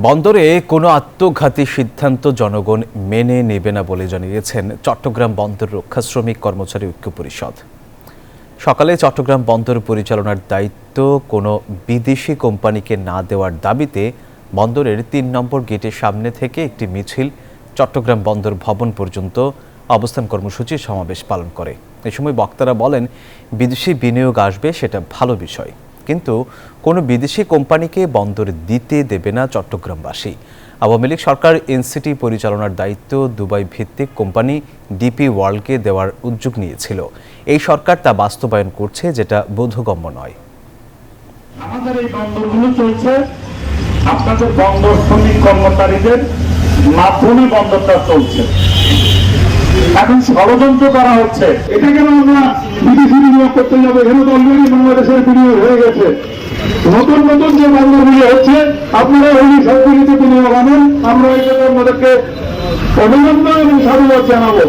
বন্দরে কোনো আত্মঘাতী সিদ্ধান্ত জনগণ মেনে নেবে না বলে জানিয়েছেন চট্টগ্রাম বন্দর রক্ষা শ্রমিক কর্মচারী ঐক্য পরিষদ। সকালে চট্টগ্রাম বন্দর পরিচালনার দায়িত্ব কোনো বিদেশি কোম্পানিকে না দেওয়ার দাবিতে বন্দরের ৩ নম্বর গেটের সামনে থেকে একটি মিছিল চট্টগ্রাম বন্দর ভবন পর্যন্ত অবস্থান কর্মসূচি সমাবেশ পালন করে। এ সময় বক্তারা বলেন, বিদেশি বিনিয়োগ আসবে সেটা ভালো বিষয়, কিন্তু কোনো বিদেশি কোম্পানিকে বন্দর দিতে দেবে না চট্টগ্রামবাসী। আওয়ামী লীগ সরকার এনসিটি পরিচালনার দায়িত্ব দুবাই ভিত্তিক কোম্পানি ডিপি ওয়ার্ল্ডকে দেওয়ার উদ্যোগ নিয়েছিল। এই সরকার তা বাস্তবায়ন করছে, যেটা বোধগম্য নয়। আমাদের এই বন্দরগুলো চলছে আপনাদের বন্দর শ্রমিক কর্মচারীদের মাধ্যমে বন্দরটা চলছে। এখন ষড়যন্ত্র করা হচ্ছে, এটা কেন আমরা বিদেশি বিনিয়োগ করতে যাবো? এখানে তো অলরেডি বাংলাদেশের বিনিয়োগ হয়ে গেছে। নতুন নতুন যে বন্দরগুলো হচ্ছে আপনারা ওই সংগঠিত বিনিয়োগ আনেন, আমরা এই জন্য আমাদেরকে অভিনন্দন এবং সাধুবাদ জানাবো।